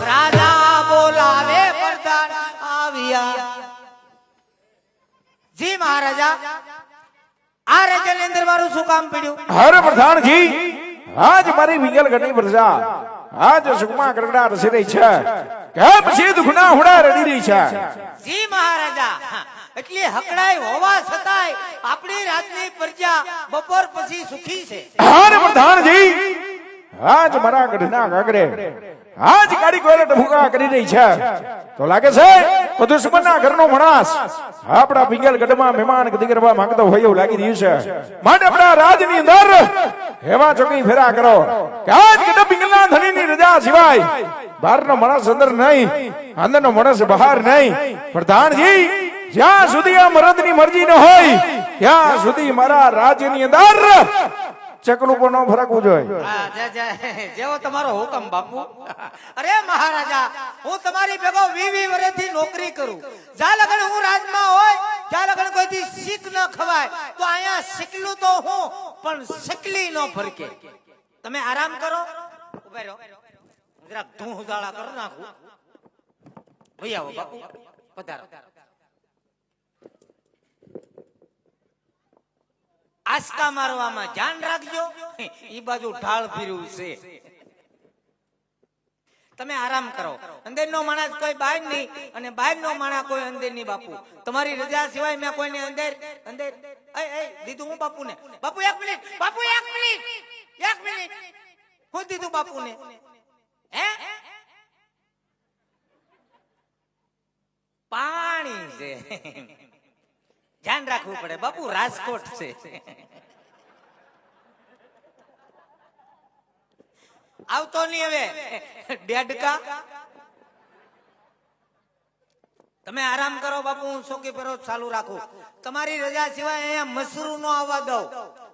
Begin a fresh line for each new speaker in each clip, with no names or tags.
રાજા બોલાવે પ્રધાન આવ્યા જી મહારાજા આ રાજ્યની અંદર મારું શું કામ પડ્યું
હરે પ્રધાનજી આજ મારી વિંગલગઢની પ્રજા આજ સુખમાં ગરગડા રસી રહી છે કે પછી દુખના હુડા રડી રહી છે
જી મહારાજા એટલે હકડાઈ હોવા છતાંય આપણી રાજની પ્રજા બપોર પછી સુખી છે
હરે પ્રધાનજી આજ મારા ગઢના ગાગરે આજ કાળી કોયલટ ભૂકા કરી રહી છે તો લાગે છે તો દુશ્મનના ઘરનો માણસ આપણા પિંગલગઢમાં મહેમાન ગતિ કરવા માંગતો હોય એવું લાગી રહ્યું છે માટે આપણા રાજની અંદર એવા ચોકી ફેરા કરો કે આજ ગઢ પિંગલના ધણીની રજા સિવાય બહારનો માણસ અંદર નહીં અંદરનો માણસ બહાર નહીં પ્રધાનજી જ્યાં સુધી આ મરદની મરજી ન હોય ત્યાં સુધી મારા રાજ્યની અંદર ચકલું પણ ન ફરકવું જોઈએ
જેવો તમારો હુકમ બાપુ અરે મહારાજા હું તમારી ભેગો 20 વર્ષથી નોકરી કરું જ્યાં લગન હું રાજમાં હોય ત્યાં લગન કોઈથી શીખ ન ખવાય તો અહીંયા શીખલું તો હું પણ શીખલી ન ફરકે તમે આરામ કરો ઉભા રહો જરાક ધૂ ઉજાળા કરી નાખું ભઈ આવો બાપુ પધારો આસ્કા મારવામાં ધ્યાન રાખજો ઈ બાજુ ઢાળ ફીર્યું છે તમે આરામ કરો અંદરનો માણસ કોઈ બહાર નહીં અને બહારનો માણસ કોઈ અંદર નહીં બાપુ તમારી રજા સિવાય મેં કોઈને અંદર અંદર દીધું હું બાપુને બાપુ 1 મિનિટ બાપુ 1 મિનિટ 1 મિનિટ હું દીધું બાપુને હે પાણી છે ધ્યાન રાખવું પડે બાપુ રાજકોટ છે આવતો નહીં હવે ડેડકા તમે આરામ કરો બાપુ હું સોકી પેરો ચાલુ રાખું તમારી રજા સિવાય અહીંયા મસરૂ નો આવવા દઉં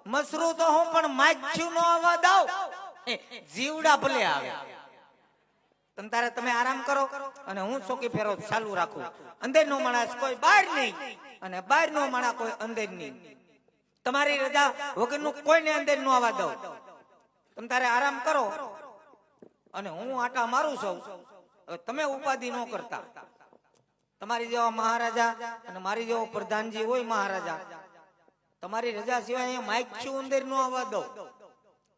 મસરૂ તો હું પણ માછું નો આવવા દઉં જીવડા ભલે આવે તારે તમે આરામ કરો અને હું સોકી ફેરો ચાલુ રાખું અંદર નો માણસ કોઈ બહાર નહીં અને બહાર નો માણસ કોઈ અંદર નહીં તમારી રજા વગરનું કોઈને અંદર નો આવવા દઉં તમે તારે આરામ કરો અને હું આટા મારું છું તમે ઉપાધિ ન કરતા તમારી જેવા મહારાજા અને મારી જેવો પ્રધાનજી હોય મહારાજા તમારી રજા સિવાય અહીંયા માઇક છું અંદર નો આવવા દઉં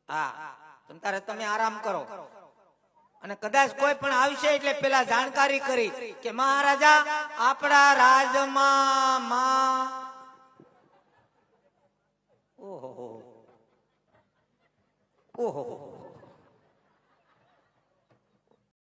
હા તારે તમે આરામ કરો અને કદાચ કોઈ પણ આવશે એટલે પેલા જાણકારી કરી કે મહારાજા આપણા રાજમાં ઓહો ઓહો